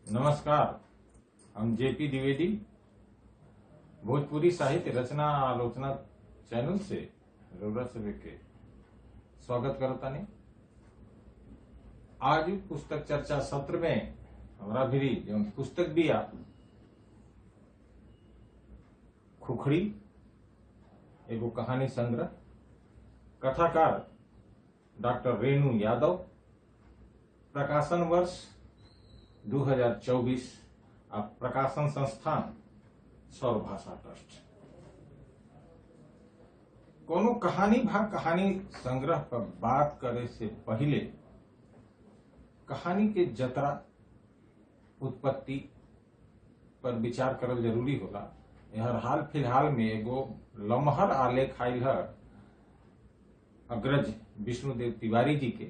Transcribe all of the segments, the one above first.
नमस्कार। हम जेपी द्विवेदी भोजपुरी साहित्य रचना आलोचना चैनल से रउरा सभे के स्वागत करतानी। आज पुस्तक चर्चा सत्र में हमरा भी जो पुस्तक बिया खुखड़ी एगो कहानी संग्रह, कथाकार डॉक्टर रेणु यादव, प्रकाशन वर्ष 2024 और प्रकाशन संस्थान सौर भाषा ट्रस्ट। कोनो कहानी कहानी संग्रह पर बात करे से पहले कहानी के जतरा उत्पत्ति पर विचार करल जरूरी होला। यह हाल फिलहाल में एगो लमहर आलेख आयल है अग्रज विष्णुदेव तिवारी जी के।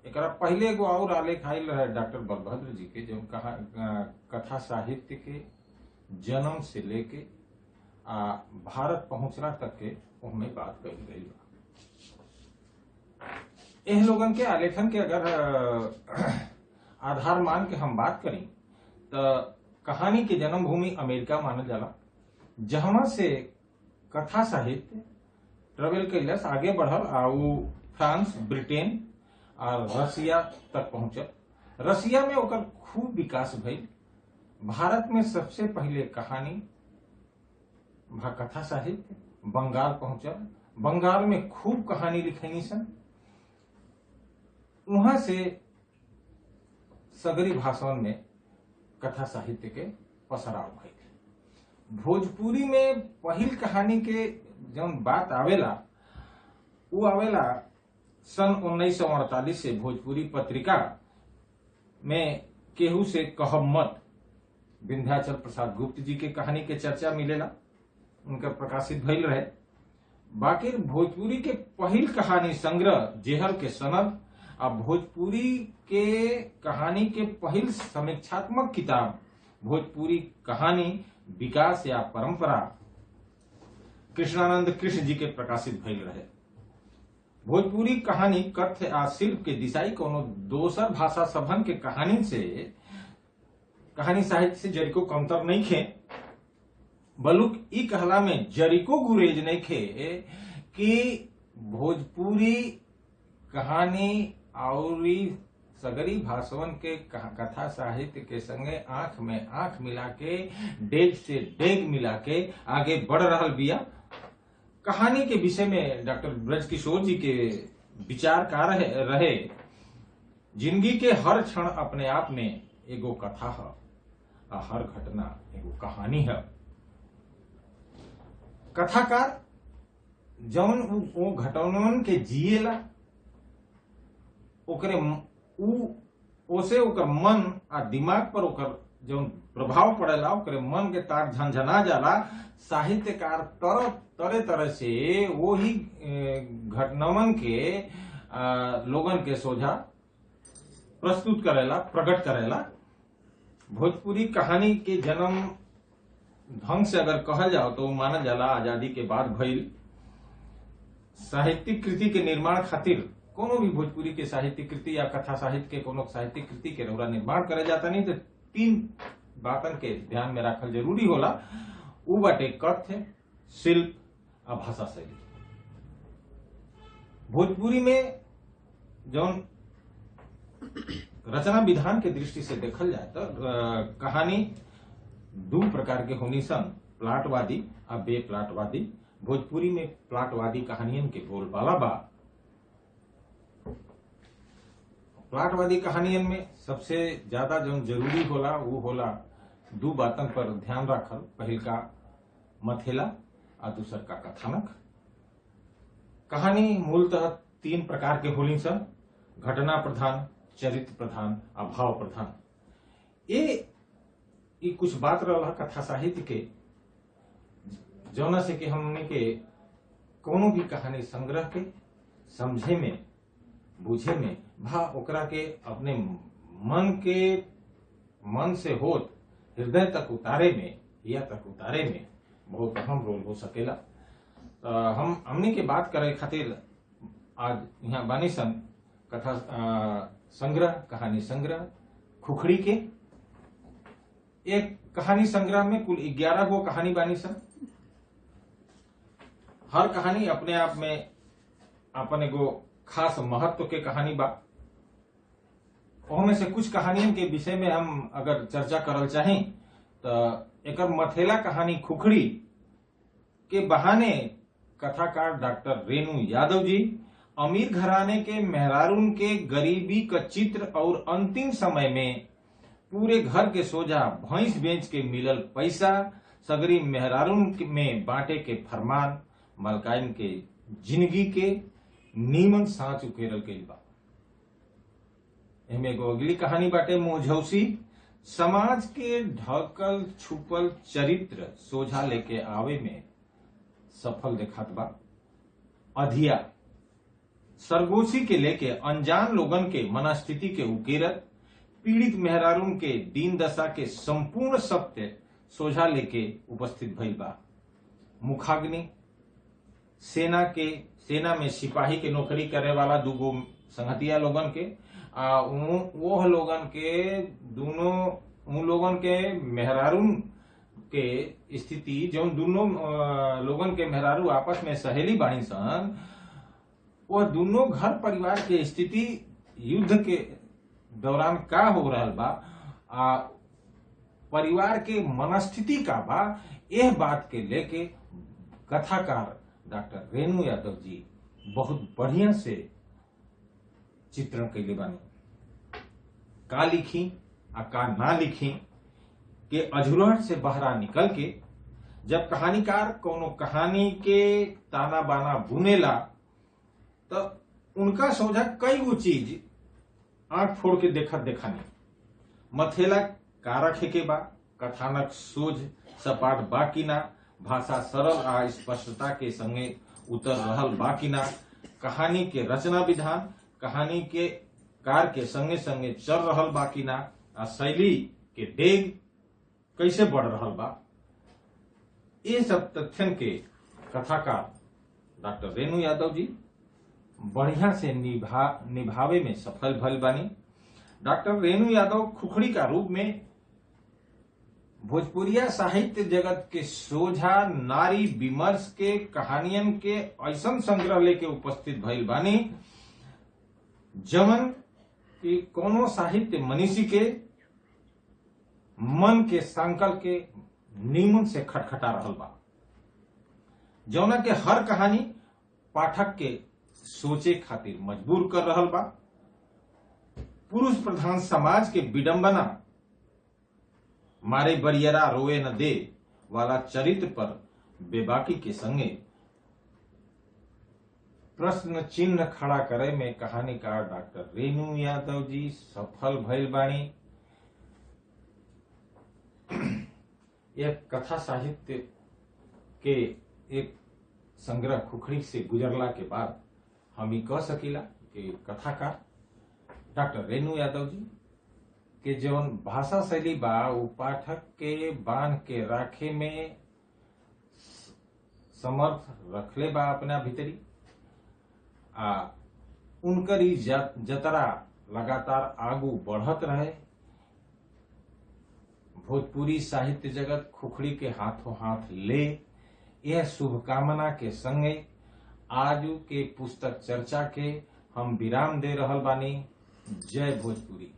एकरा पहले एगो और आलेख आयल रहे डॉक्टर बलभद्र जी के, जो कथा साहित्य के जन्म से लेके भारत पहुंचना तक के उनमें बात कही गई बा। इन लोगन के आलेखन के अगर आधार मान के हम बात करी तो कहानी के जन्म भूमि अमेरिका मानल जाला, जहां से कथा साहित्य ट्रेवल कैलस, आगे बढ़ल और फ्रांस, ब्रिटेन और रसिया तक पहुंचल। रसिया में ओकर खूब विकास भइल। भारत में सबसे पहले कहानी कथा साहित्य बंगाल पहुंचल। बंगाल में खूब कहानी लिखनी सन। वहां से सगरी भाषाओं में कथा साहित्य के पसराव भइल। भोजपुरी में पहिल कहानी के जौन बात आवेला वो आवेला सन 1948 से भोजपुरी पत्रिका में केहू से कहब मत विंध्याचल प्रसाद गुप्त जी के कहानी के चर्चा मिलेला, उनका प्रकाशित भइल रहे। बाकी भोजपुरी के पहिल कहानी संग्रह जेहर के सनद और भोजपुरी के कहानी के पहिल समीक्षात्मक किताब भोजपुरी कहानी विकास या परंपरा कृष्णानंद कृष्ण जी के प्रकाशित भइल रहे। भोजपुरी कहानी कथ्य आ शिल्प के दिशाई कोनो दोसर भाषा सभन के कहानी साहित्य से जरिको कमतर नहीं खे, बलुक ई कहला में जरिको गुरेज नहीं खे कि भोजपुरी कहानी और सगरी भाषावन के कथा साहित्य के संगे आंख में आंख मिला के डेग से डेग मिला के आगे बढ़ रहा बिया। कहानी के विषय में डॉक्टर ब्रज किशोर जी के विचार का रहे जिंदगी के हर क्षण अपने आप में एगो कथा है और हर घटना एगो कहानी है। कथाकार जौन वो घटनावन के जिएला ओकरे ओसे ओकर मन आ दिमाग पर ओकर जौन प्रभाव पड़ेला, ओकरे मन के तार झंझना जाला। साहित्यकार तरह तरह से वही घटनावन के लोगन के सोझा प्रस्तुत करेला, प्रकट करेला। भोजपुरी कहानी के जन्म ढंग से अगर कहल जाओ तो मानल जाला आजादी के बाद भइल। साहित्यिक कृति के निर्माण खातिर कोनो भी भोजपुरी के साहित्यिक कृति या कथा साहित्य के कोनो साहित्यिक कृति के रउरा निर्माण करे जाता नहीं तो 3 बातन के ध्यान में रखल जरूरी होला। उ बाटे कथ्य, शिल्प और भाषा शैली। भोजपुरी में जौन रचना विधान के दृष्टि से देखल जाए तो कहानी 2 प्रकार के होनी सन, प्लाटवादी और बेप्लाटवादी। भोजपुरी में प्लाटवादी कहानियन के बोलबाला बा। प्लाटवादी कहानियन में सबसे ज्यादा जो जरूरी होला वो होला 2 बातन पर ध्यान रखल। पहिल का मथेला और दूसर का कथानक। कहानी मूलतः 3 प्रकार के होली सन, घटना प्रधान, चरित्र प्रधान और भाव प्रधान। ये कुछ बात रहा कथा साहित्य के जौना से कि हमने के कोनो भी कहानी संग्रह के समझे में, बुझे में, ओकरा के अपने मन से होत हृदय तक उतारे में या तक उतारे में बहुत अहम रोल हो सकेला। हमने के बात करे खातिर आज यहाँ बानी सन कथा संग्रह, कहानी संग्रह खुखड़ी के एक कहानी संग्रह में कुल 11 गो कहानी बानी सन। हर कहानी अपने आप में अपन एगो खास महत्व के कहानी बा। ओहमे से कुछ कहानियों के विषय में हम अगर चर्चा करल चाहें तो एकर मथेला कहानी खुखड़ी के बहाने कथाकार डॉक्टर रेणु यादव जी अमीर घराने के मेहरारून के गरीबी का चित्र और अंतिम समय में पूरे घर के सोझा भैंस बेच के मिलल पैसा सगरी मेहरारून में बांटे के फरमान मलकाइन के जिंदगी के नीमन सांच उकेरल गइल बा। एमे एगो अगली कहानी बाटे मोझौसी। समाज के ढकल छुपल चरित्र सोझा लेके आवे में सफल देखात बा। अधिया सरगोशी के लेके अनजान लोगन के मनस्थिति के उकेरत पीड़ित मेहरारून के दीन दशा के संपूर्ण सत्य सोझा लेके उपस्थित भइल बा। मुखाग्नि सेना में सिपाही के नौकरी करे वाला दूगो संगतिया लोगन के वो लोगन के दोनों उन लोगन के मेहरारून के स्थिति जो दोनों लोगन के मेहरारू आपस में सहेली बाणी सन, वह दोनों घर परिवार के स्थिति युद्ध के दौरान का हो रहा बा, परिवार के मनस्थिति का बा, यह बात के लेके कथाकार डॉक्टर रेणु यादव जी बहुत बढ़िया से चित्रण कैले बानी। का लिखी आ का ना लिखी के अझुरहट से बहरा निकल के जब कहानीकार कोनो कहानी के ताना बाना बुनेला तो उनका सोझा कई वो चीज आंख फोड़ के देखानी। मथेला का रखे के बा, कथानक सोझ सपाट बा कि ना, भाषा सरल आ स्पष्टता के संगे उतर रहल बा कि ना, कहानी के रचना विधान कहानी के कार के संगे संगे चल रहल बा कि ना, आ शैली के डेग कैसे बढ़ रहल बा। ये सब तथ्यन के कथाकार डॉक्टर रेणु यादव जी बढ़िया से निभावे में सफल भइल बानी। डॉक्टर रेणु यादव खुखड़ी का रूप में भोजपुरिया साहित्य जगत के सोझा नारी विमर्श के कहानियन के ऐसन संग्रह लेके उपस्थित भइल बानी जमन कि कोनो साहित्य मनीषी के मन के संकल्प के नीमन से खटखटा रहल बा, जौना के हर कहानी पाठक के सोचे खातिर मजबूर कर रहल बा। पुरुष प्रधान समाज के विडंबना मारे बरियरा रोए न दे वाला चरित्र पर बेबाकी के संगे प्रश्न चिन्ह खड़ा करे में कहानीकार डॉक्टर रेणु यादव जी सफल भइल बानी। एक कथा साहित्य के एक संग्रह खुखड़ी से गुजरला के बाद हम ही कह सकीला कि कथाकार डॉक्टर रेणु यादव जी के जौन भाषा शैली बा वो पाठक के बांध के राखे में समर्थ रखले बा अपना भीतरी। उनकर जतरा लगातार आगू बढ़त रहे। भोजपुरी साहित्य जगत खुखड़ी के हाथों हाथ ले, यह शुभकामना के संगे आजू के पुस्तक चर्चा के हम विराम दे रहल बानी। जय भोजपुरी।